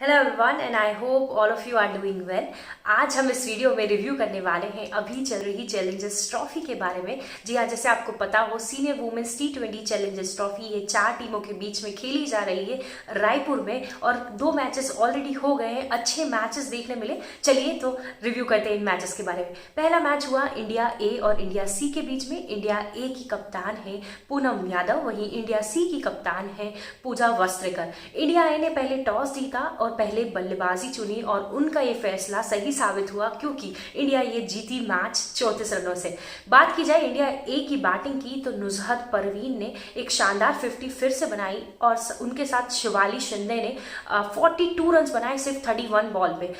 Hello everyone and I hope all of you are doing well. आज हम इस video में रिव्यू करने वाले हैं अभी चल रही चैलेंजर्स ट्रॉफी के बारे में। जी हाँ, जैसे आपको पता हो senior women's T20 Challengers trophy ये 4 टीमों के बीच में खेली जा रही है रायपुर में, और 2 मैचेस ऑलरेडी हो गए हैं, अच्छे मैचेस देखने मिले। चलिए तो रिव्यू करते हैं इन मैचेस के बारे में। पहला मैच हुआ इंडिया ए और इंडिया सी के बीच में। इंडिया ए की कप्तान है पूनम यादव, वहीं इंडिया सी की कप्तान है पूजा वस्त्रेकर। इंडिया ए ने पहले टॉस जीता और पहले बल्लेबाजी चुनी और उनका ये फैसला सही साबित हुआ क्योंकि इंडिया ये जीती मैच 34 रनों से। बात की जाए इंडिया ए की बैटिंग की तो नुजहत परवीन ने एक शानदार 50 फिर से बनाई और उनके साथ शिवाली शिंदे ने 42 रन बनाए सिर्फ 31 बॉल पे।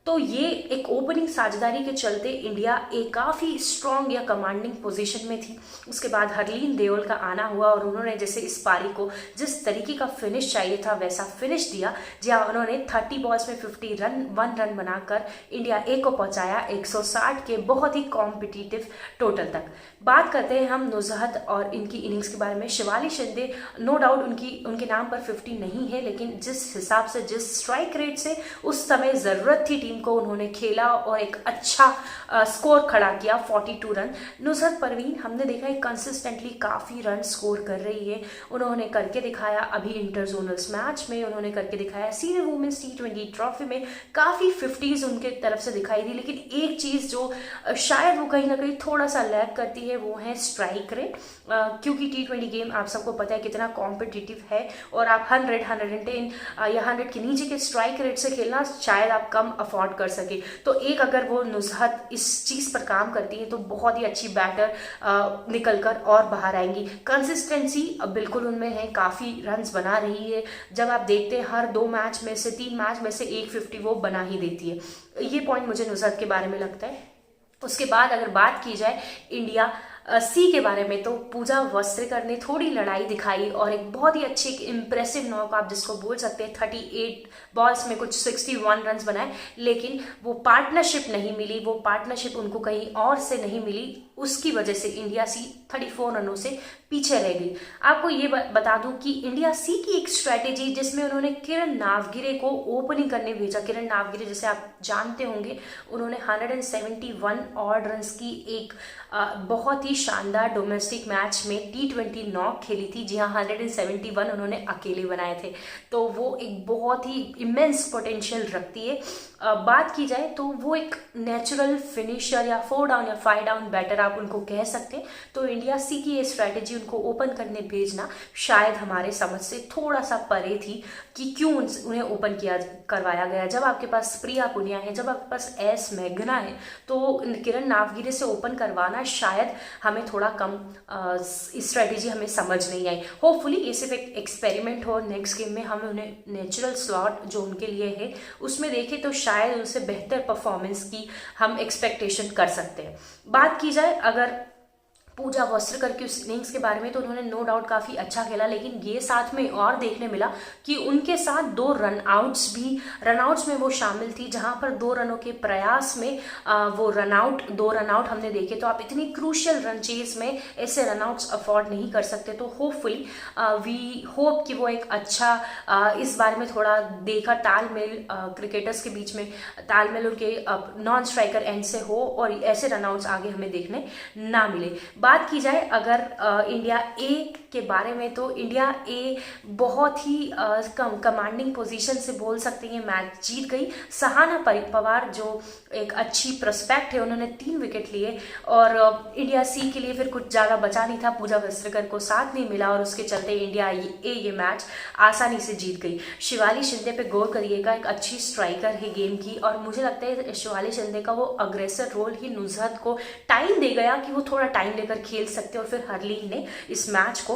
तो ये एक ओपनिंग साझेदारी के चलते इंडिया ए काफ़ी स्ट्रॉन्ग या कमांडिंग पोजीशन में थी। उसके बाद हरलीन देओल का आना हुआ और उन्होंने जैसे इस पारी को जिस तरीके का फिनिश चाहिए था वैसा फिनिश दिया। जहाँ उन्होंने 30 बॉल्स में 1 रन बनाकर इंडिया ए को पहुंचाया 160 के बहुत ही कॉम्पिटिटिव टोटल तक। बात करते हैं हम नुजहत और इनकी इनिंग्स के बारे में। शिवाली शिंदे नो डाउट उनके नाम पर 50 नहीं है, लेकिन जिस हिसाब से जिस स्ट्राइक रेट से उस समय ज़रूरत थी टीम को उन्होंने खेला और एक अच्छा स्कोर खड़ा किया 42 रन। नुसरत परवीन हमने देखा है कंसिस्टेंटली काफ़ी रन स्कोर कर रही है, उन्होंने करके दिखाया अभी इंटर जोनल्स मैच में, उन्होंने करके दिखाया सीनियर वुमेन्स T20 ट्रॉफी में काफ़ी 50s उनके तरफ से दिखाई दी। लेकिन एक चीज़ जो शायद वो कहीं ना कहीं थोड़ा सा लैग करती है वो है स्ट्राइक रेट, क्योंकि T20 गेम आप सबको पता है कितना कॉम्पिटिटिव है और आप 100, 110 या 100 के नीचे के स्ट्राइक रेट से खेलना शायद आप कम अफोर्ड कर सके। तो एक अगर वो नुजहत इस चीज पर काम करती है तो बहुत ही अच्छी बैटर निकलकर और बाहर आएंगी। कंसिस्टेंसी बिल्कुल उनमें है, काफी रन्स बना रही है। जब आप देखते हैं हर 2 मैच में से 3 मैच में से एक 50 वो बना ही देती है। ये पॉइंट मुझे नुजहत के बारे में लगता है। उसके बाद अगर बात की जाए इंडिया सी के बारे में तो पूजा वस्त्रेकर ने थोड़ी लड़ाई दिखाई और एक बहुत ही अच्छी इम्प्रेसिव नॉक आप जिसको बोल सकते हैं 38 बॉल्स में कुछ 61 रन बनाए, लेकिन वो पार्टनरशिप नहीं मिली, वो पार्टनरशिप उनको कहीं और से नहीं मिली। उसकी वजह से इंडिया सी 34 रनों से पीछे रह गई। आपको ये बता दूं कि इंडिया सी की एक स्ट्रैटेजी जिसमें उन्होंने किरण नावगिरे को ओपनिंग करने भेजा। किरण नावगिरे जैसे आप जानते होंगे उन्होंने 171 ऑड रन की एक बहुत ही शानदार डोमेस्टिक मैच में T20 नॉक खेली थी। जी हाँ, 171 उन्होंने अकेले बनाए थे। तो वो एक बहुत ही इमेंस पोटेंशियल रखती है। बात की जाए तो वो एक नेचुरल फिनिशर या 4 डाउन या 5 डाउन बैटर आप उनको कह सकते हैं। तो इंडिया सी की ये स्ट्रैटेजी उनको ओपन करने भेजना शायद हमारे समझ से थोड़ा सा परे थी कि क्यों उन्हें ओपन करवाया गया। जब आपके पास प्रिया पुनिया है, जब आपके पास एस मेघना है, तो किरण नावगिरे से ओपन करवाना शायद हमें थोड़ा कम स्ट्रैटेजी हमें समझ नहीं आई। होपफुली ये सिर्फ एक एक्सपेरिमेंट हो, नेक्स्ट गेम में हम उन्हें नेचुरल स्लॉट जो उनके लिए है उसमें देखें तो शायद उनसे बेहतर परफॉर्मेंस की हम एक्सपेक्टेशन कर सकते हैं। बात की जाए अगर पूजा वस्त्रेकर की उस इनिंग्स के बारे में तो उन्होंने नो डाउट काफ़ी अच्छा खेला, लेकिन ये साथ में और देखने मिला कि उनके साथ 2 रनआउट्स में वो शामिल थी, जहां पर 2 रनों के प्रयास में वो 2 रनआउट हमने देखे। तो आप इतनी क्रूशियल रन चेज में ऐसे रनआउट्स अफोर्ड नहीं कर सकते। तो होपफुली वी होप कि वो एक अच्छा इस बारे में थोड़ा देखा तालमेल क्रिकेटर्स के बीच में तालमेल उनके नॉन स्ट्राइकर एंड से हो और ऐसे रनआउट्स आगे हमें देखने ना मिले। बात की जाए अगर इंडिया ए के बारे में तो इंडिया ए बहुत ही कमांडिंग पोजीशन से बोल सकते हैं मैच जीत गई। सहाना पवार जो एक अच्छी प्रोस्पेक्ट है, उन्होंने 3 विकेट लिए और इंडिया सी के लिए फिर कुछ ज़्यादा बचा नहीं था, पूजा वस्त्रेकर को साथ नहीं मिला और उसके चलते इंडिया ए ये मैच आसानी से जीत गई। शिवाली शिंदे पे गौर करिएगा, एक अच्छी स्ट्राइकर है गेम की और मुझे लगता है शिवाली शिंदे का वो अग्रेसर रोल ही नुजहत को टाइम दे गया कि वो थोड़ा टाइम लेकर खेल सकते और फिर हरलीन ने इस मैच को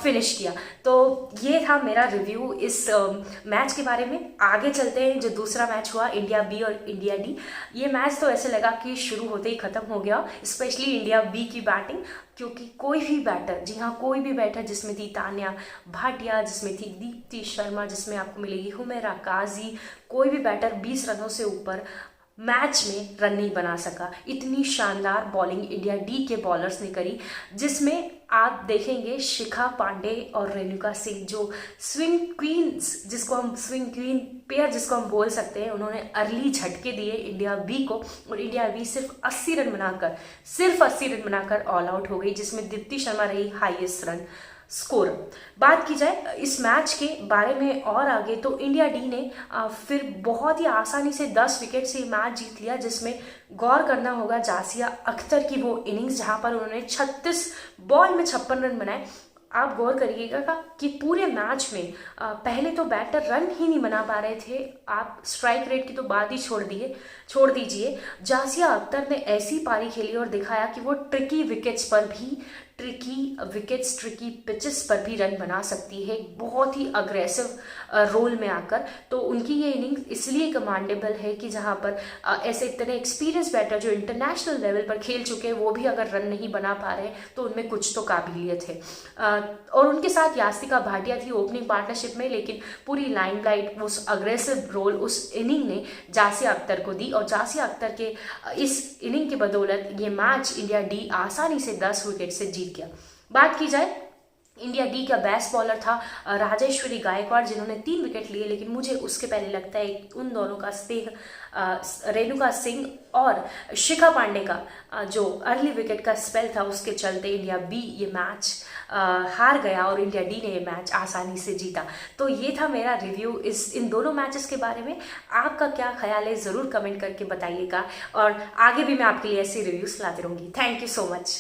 फिनिश किया। तो ये था मेरा रिव्यू इस मैच के बारे में। आगे चलते हैं, जो दूसरा मैच हुआ इंडिया बी और इंडिया डी। ये मैच तो ऐसे लगा कि शुरू होते ही खत्म हो गया, स्पेशली इंडिया बी की बैटिंग, क्योंकि कोई भी बैटर, जी हाँ कोई भी बैटर, जिसमें थी तान्या भाटिया, जिसमें थी दीप्ति शर्मा, जिसमें आपको मिलेगी हुमैरा काजी, कोई भी बैटर 20 रनों से ऊपर मैच में रन नहीं बना सका। इतनी शानदार बॉलिंग इंडिया डी के बॉलर्स ने करी, जिसमें आप देखेंगे शिखा पांडे और रेणुका सिंह जो स्विंग क्वींस, जिसको हम स्विंग क्वीन पेयर जिसको हम बोल सकते हैं, उन्होंने अर्ली झटके दिए इंडिया बी को और इंडिया बी सिर्फ 80 रन बनाकर ऑल आउट हो गई, जिसमें दीप्ति शर्मा रही हाईएस्ट रन स्कोर। बात की जाए इस मैच के बारे में और आगे तो इंडिया डी ने फिर बहुत ही आसानी से 10 विकेट से मैच जीत लिया, जिसमें गौर करना होगा जासिया अख्तर की वो इनिंग्स जहां पर उन्होंने 36 बॉल में 56 रन बनाए। आप गौर करिएगा कि पूरे मैच में पहले तो बैटर रन ही नहीं बना पा रहे थे, आप स्ट्राइक रेट की तो बात ही छोड़ दीजिए। जासिया अख्तर ने ऐसी पारी खेली और दिखाया कि वो ट्रिकी पिचेस पर भी रन बना सकती है, बहुत ही अग्रेसिव रोल में आकर। तो उनकी ये इनिंग इसलिए कमांडेबल है कि जहां पर ऐसे इतने एक्सपीरियंस बैटर जो इंटरनेशनल लेवल पर खेल चुके हैं वो भी अगर रन नहीं बना पा रहे तो उनमें कुछ तो काबिलियत है। और उनके साथ यास्तिका भाटिया थी ओपनिंग पार्टनरशिप में, लेकिन पूरी लाइमलाइट उस अग्रेसिव रोल उस इनिंग ने जासिया अख्तर को दी और जासिया अख्तर के इस इनिंग की बदौलत ये मैच इंडिया डी आसानी से 10 विकेट से जीत गया। बात की जाए इंडिया डी का बेस्ट बॉलर था राजेश्वरी गायकवाड़, जिन्होंने 3 विकेट लिए, लेकिन मुझे उसके पहले लगता है उन दोनों का स्नेह रेणुका सिंह और शिखा पांडे का जो अर्ली विकेट का स्पेल था उसके चलते इंडिया बी ये मैच हार गया और इंडिया डी ने ये मैच आसानी से जीता। तो ये था मेरा रिव्यू इन दोनों मैचेस के बारे में। आपका क्या ख्याल है ज़रूर कमेंट करके बताइएगा और आगे भी मैं आपके लिए ऐसी रिव्यूज लाती रहूँगी। Thank you so much.